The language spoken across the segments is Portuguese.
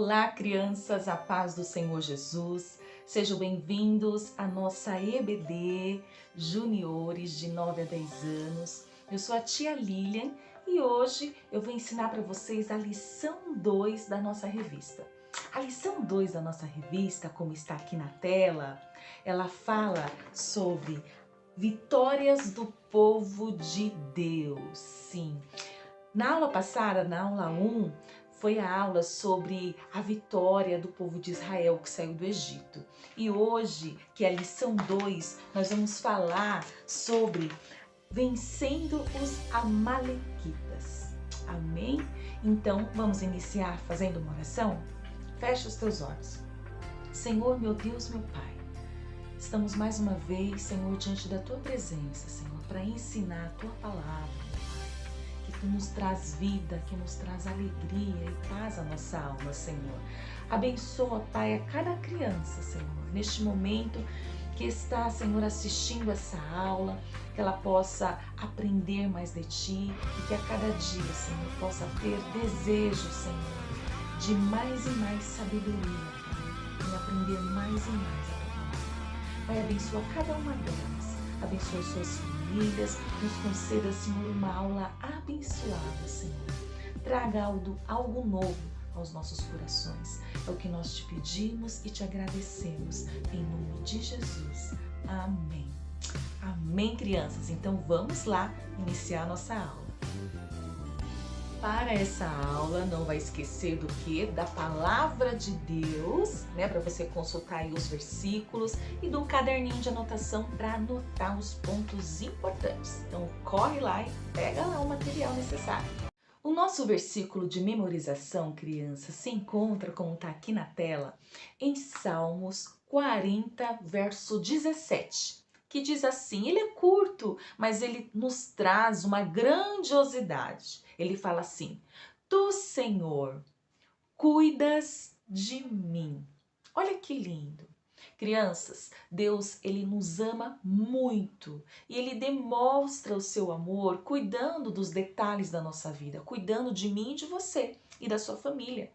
Olá, crianças, a paz do Senhor Jesus. Sejam bem-vindos à nossa EBD Juniores de 9 a 10 anos. Eu sou a tia Lilian e hoje eu vou ensinar para vocês a lição 2 da nossa revista. A lição 2 da nossa revista, como está aqui na tela, ela fala sobre vitórias do povo de Deus. Sim. Na aula passada, na aula 1, foi a aula sobre a vitória do povo de Israel que saiu do Egito. E hoje, que é a lição 2, nós vamos falar sobre vencendo os amalequitas. Amém? Então, vamos iniciar fazendo uma oração? Feche os teus olhos. Senhor, meu Deus, meu Pai, estamos mais uma vez, Senhor, diante da Tua presença, Senhor, para ensinar a Tua palavra, que nos traz vida, que nos traz alegria e paz à nossa alma, Senhor. Abençoa, Pai, a cada criança, Senhor, neste momento que está, Senhor, assistindo essa aula, que ela possa aprender mais de Ti e que a cada dia, Senhor, possa ter desejo, Senhor, de mais e mais sabedoria, Pai, e aprender mais e mais a Tua palavra. Pai, abençoa cada uma delas, abençoa suas famílias, nos conceda, Senhor, uma aula abençoada, Senhor. Traga algo novo aos nossos corações. É o que nós te pedimos e te agradecemos. Em nome de Jesus. Amém. Amém, crianças. Então vamos lá iniciar a nossa aula. Para essa aula, não vai esquecer do que? Da palavra de Deus, né? Para você consultar aí os versículos e do caderninho de anotação para anotar os pontos importantes. Então corre lá e pega lá o material necessário. O nosso versículo de memorização, criança, se encontra, como está aqui na tela, em Salmos 40, verso 17. Que diz assim, ele é curto, mas ele nos traz uma grandiosidade. Ele fala assim, Tu, Senhor, cuidas de mim. Olha que lindo. Crianças, Deus, ele nos ama muito e ele demonstra o seu amor cuidando dos detalhes da nossa vida, cuidando de mim e de você e da sua família.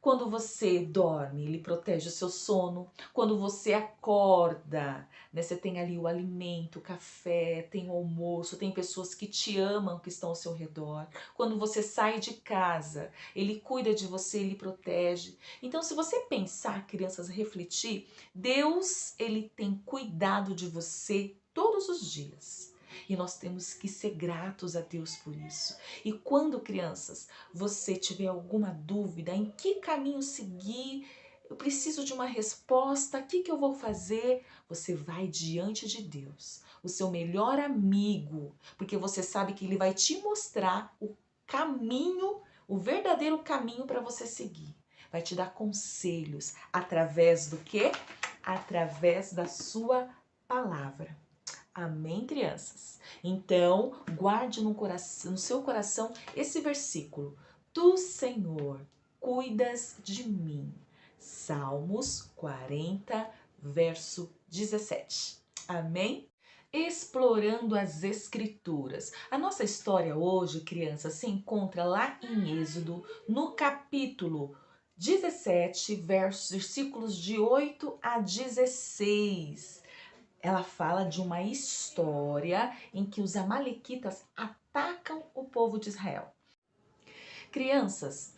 Quando você dorme, ele protege o seu sono. Quando você acorda, né, você tem ali o alimento, o café, tem o almoço, tem pessoas que te amam, que estão ao seu redor. Quando você sai de casa, ele cuida de você, ele protege. Então, se você pensar, crianças, refletir, Deus, ele tem cuidado de você todos os dias. E nós temos que ser gratos a Deus por isso. E quando, crianças, você tiver alguma dúvida em que caminho seguir, eu preciso de uma resposta, o que eu vou fazer? Você vai diante de Deus, o seu melhor amigo, porque você sabe que ele vai te mostrar o caminho, o verdadeiro caminho para você seguir. Vai te dar conselhos através do quê? Através da sua palavra. Amém, crianças? Então, guarde no seu coração esse versículo. Tu, Senhor, cuidas de mim. Salmos 40, verso 17. Amém? Explorando as Escrituras. A nossa história hoje, crianças, se encontra lá em Êxodo, no capítulo 17, versículos de 8 a 16. Ela fala de uma história em que os amalequitas atacam o povo de Israel. Crianças,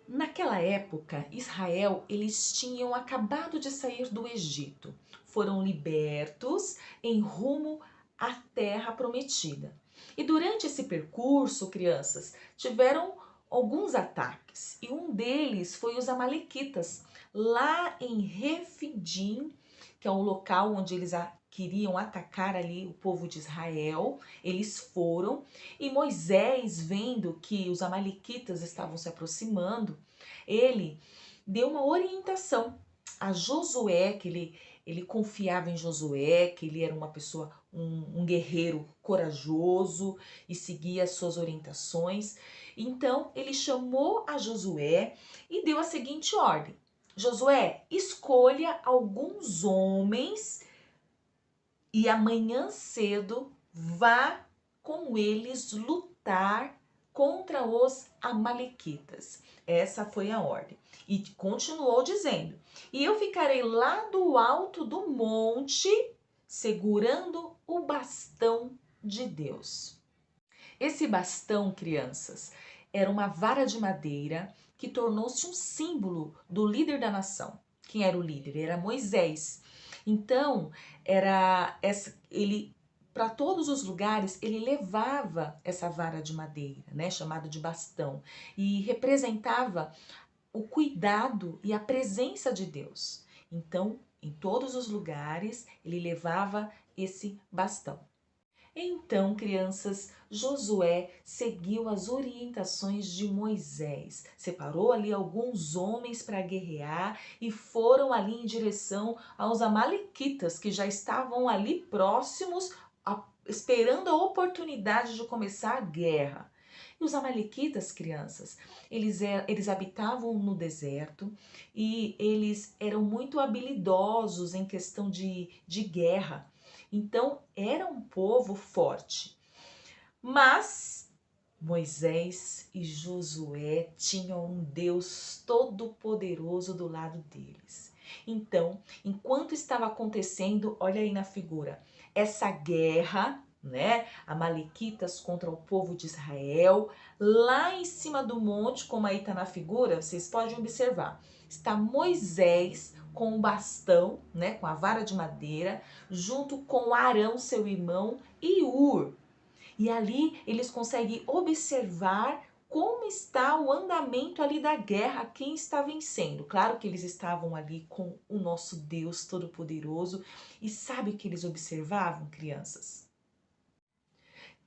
naquela época, Israel, eles tinham acabado de sair do Egito. Foram libertos em rumo à terra prometida. E durante esse percurso, crianças, tiveram alguns ataques. E um deles foi os amalequitas, lá em Refidim, que é o local onde eles queriam atacar ali o povo de Israel. Eles foram e Moisés, vendo que os amalequitas estavam se aproximando, ele deu uma orientação a Josué, que ele confiava em Josué, que ele era uma pessoa, um guerreiro corajoso e seguia as suas orientações. Então ele chamou a Josué e deu a seguinte ordem: Josué, escolha alguns homens e amanhã cedo vá com eles lutar contra os amalequitas. Essa foi a ordem. E continuou dizendo: e eu ficarei lá do alto do monte, segurando o bastão de Deus. Esse bastão, crianças, era uma vara de madeira que tornou-se um símbolo do líder da nação. Quem era o líder? Era Moisés. Então, ele para todos os lugares ele levava essa vara de madeira, né, chamada de bastão, e representava o cuidado e a presença de Deus. Então, em todos os lugares ele levava esse bastão. Então, crianças, Josué seguiu as orientações de Moisés, separou ali alguns homens para guerrear e foram ali em direção aos amalequitas que já estavam ali próximos, esperando a oportunidade de começar a guerra. E os amalequitas, crianças, eles habitavam no deserto e eles eram muito habilidosos em questão de guerra. Então, era um povo forte. Mas Moisés e Josué tinham um Deus todo-poderoso do lado deles. Então, enquanto estava acontecendo, olha aí na figura, essa guerra, né, amalequitas contra o povo de Israel, lá em cima do monte, como aí está na figura, vocês podem observar, está Moisés com o bastão, né, com a vara de madeira, junto com Arão, seu irmão, e Ur. E ali eles conseguem observar como está o andamento ali da guerra, quem está vencendo. Claro que eles estavam ali com o nosso Deus Todo-Poderoso. E sabe o que eles observavam, crianças?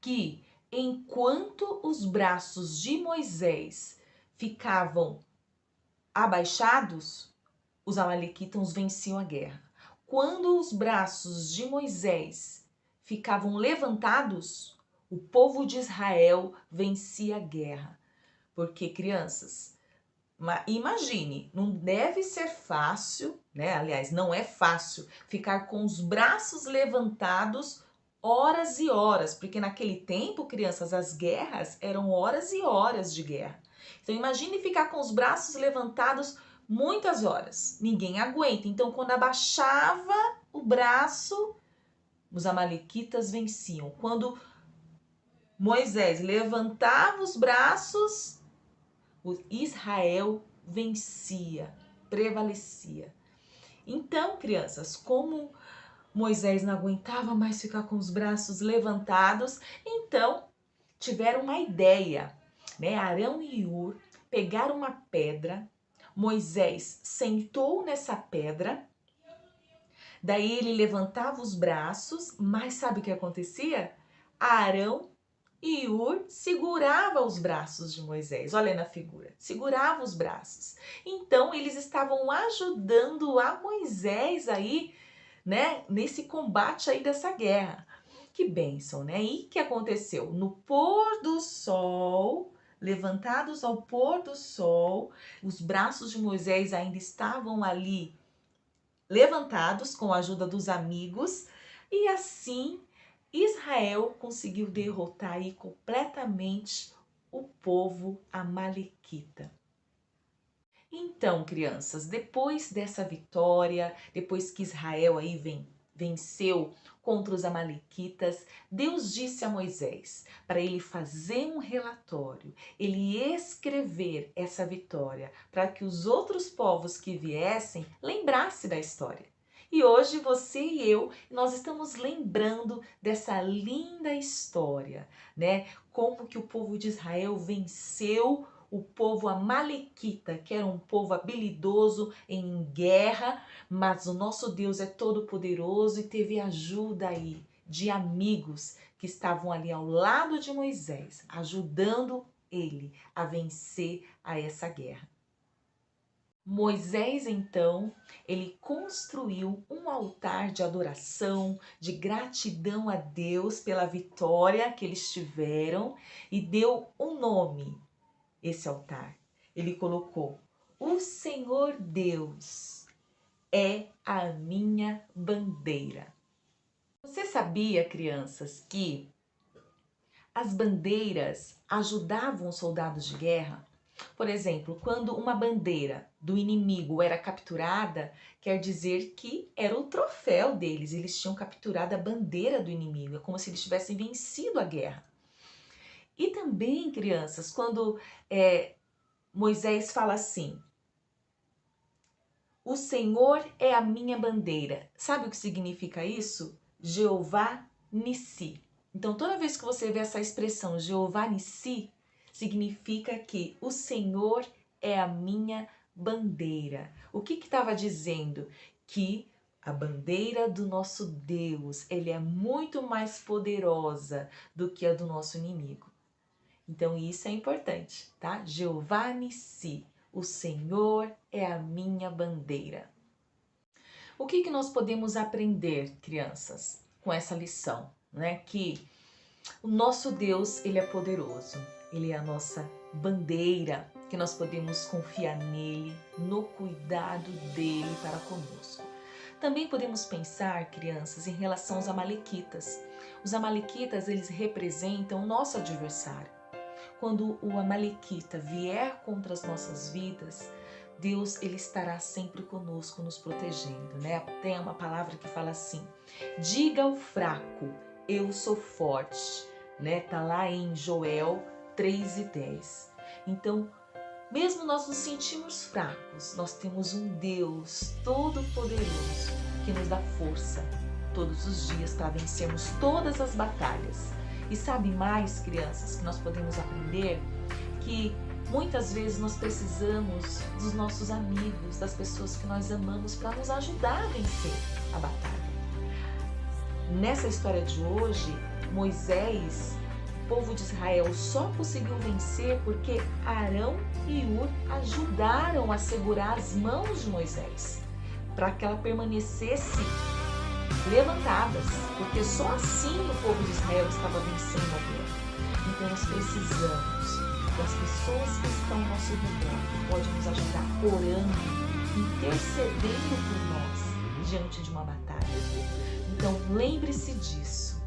Que enquanto os braços de Moisés ficavam abaixados, os amalequitas venciam a guerra. Quando os braços de Moisés ficavam levantados, o povo de Israel vencia a guerra. Porque, crianças, imagine, não deve ser fácil, né? Aliás, não é fácil ficar com os braços levantados horas e horas, porque naquele tempo, crianças, as guerras eram horas e horas de guerra. Então, imagine ficar com os braços levantados muitas horas. Ninguém aguenta. Então, quando abaixava o braço, os amalequitas venciam. Quando Moisés levantava os braços, o Israel vencia, prevalecia. Então, crianças, como Moisés não aguentava mais ficar com os braços levantados, então tiveram uma ideia, né? Arão e Ur pegaram uma pedra, Moisés sentou nessa pedra, daí ele levantava os braços, mas sabe o que acontecia? Arão e Ur segurava os braços de Moisés, olha na figura, segurava os braços. Então eles estavam ajudando a Moisés aí, né, nesse combate aí dessa guerra. Que bênção, né? E o que aconteceu? No pôr do sol, levantados ao pôr do sol, os braços de Moisés ainda estavam ali levantados com a ajuda dos amigos, e assim Israel conseguiu derrotar aí completamente o povo amalequita. Então, crianças, depois dessa vitória, depois que Israel aí venceu contra os amalequitas, Deus disse a Moisés para ele fazer um relatório, ele escrever essa vitória, para que os outros povos que viessem lembrassem da história. E hoje você e eu, nós estamos lembrando dessa linda história, né? Como que o povo de Israel venceu o povo amalequita, que era um povo habilidoso em guerra, mas o nosso Deus é todo poderoso e teve ajuda aí de amigos que estavam ali ao lado de Moisés, ajudando ele a vencer a essa guerra. Moisés, então, ele construiu um altar de adoração, de gratidão a Deus pela vitória que eles tiveram e deu um nome esse altar. Ele colocou: o Senhor Deus é a minha bandeira. Você sabia, crianças, que as bandeiras ajudavam os soldados de guerra? Por exemplo, quando uma bandeira do inimigo era capturada, quer dizer que era o troféu deles, eles tinham capturado a bandeira do inimigo, é como se eles tivessem vencido a guerra. E também, crianças, quando Moisés fala assim, o Senhor é a minha bandeira. Sabe o que significa isso? Jeová Nissi. Então, toda vez que você vê essa expressão Jeová Nissi, significa que o Senhor é a minha bandeira. O que estava dizendo? Que a bandeira do nosso Deus, ele é muito mais poderosa do que a do nosso inimigo. Então, isso é importante, tá? Jeová Nissi. O Senhor é a minha bandeira. O que nós podemos aprender, crianças, com essa lição, né? Que o nosso Deus, ele é poderoso. Ele é a nossa bandeira, que nós podemos confiar nele, no cuidado dele para conosco. Também podemos pensar, crianças, em relação aos amalequitas. Os amalequitas, eles representam o nosso adversário. Quando o amalequita vier contra as nossas vidas, Deus, ele estará sempre conosco, nos protegendo, né? Tem uma palavra que fala assim, diga ao fraco, eu sou forte, né? Tá lá em Joel 3:10. Então, mesmo nós nos sentimos fracos, nós temos um Deus todo-poderoso que nos dá força todos os dias para vencermos todas as batalhas. E sabe mais, crianças, que nós podemos aprender? Que muitas vezes nós precisamos dos nossos amigos, das pessoas que nós amamos para nos ajudar a vencer a batalha. Nessa história de hoje, Moisés, o povo de Israel só conseguiu vencer porque Arão e Hur ajudaram a segurar as mãos de Moisés, para que ela permanecesse levantadas, porque só assim o povo de Israel estava vencendo a guerra. Então nós precisamos das pessoas que estão ao nosso redor, que podem nos ajudar orando, intercedendo por nós diante de uma batalha. Então lembre-se disso.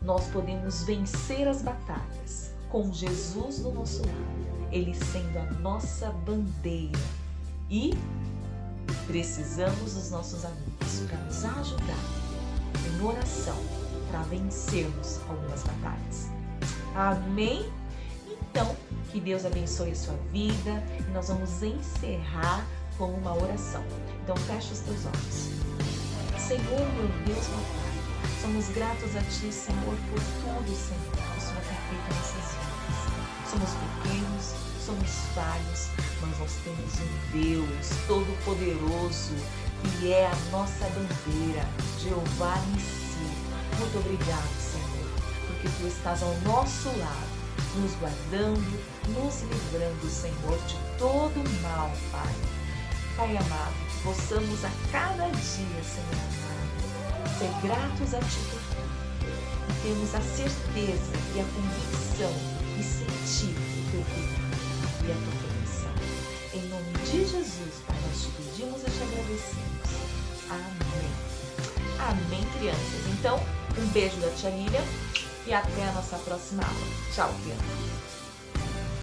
Nós podemos vencer as batalhas com Jesus do nosso lado, ele sendo a nossa bandeira. E precisamos dos nossos amigos para nos ajudar em oração para vencermos algumas batalhas. Amém? Então, que Deus abençoe a sua vida e nós vamos encerrar com uma oração. Então, fecha os teus olhos. Senhor, meu Deus, meu Pai, somos gratos a Ti, Senhor, por tudo, Senhor, que o Senhor tem feito em nossas vidas. Somos pequenos, somos falhos, mas nós temos um Deus todo-poderoso que é a nossa bandeira, Jeová Nissi. Muito obrigado, Senhor, porque Tu estás ao nosso lado, nos guardando, nos livrando, Senhor, de todo mal, Pai. Pai amado, que possamos a cada dia, Senhor amado, ser gratos a Ti por tudo e temos a certeza e a convicção de sentir o Teu cuidado e a Tua proteção. Em nome de Jesus, Pai, nós Te pedimos e Te agradecemos. Amém. Amém, crianças. Então, um beijo da tia Lilian e até a nossa próxima aula. Tchau, crianças.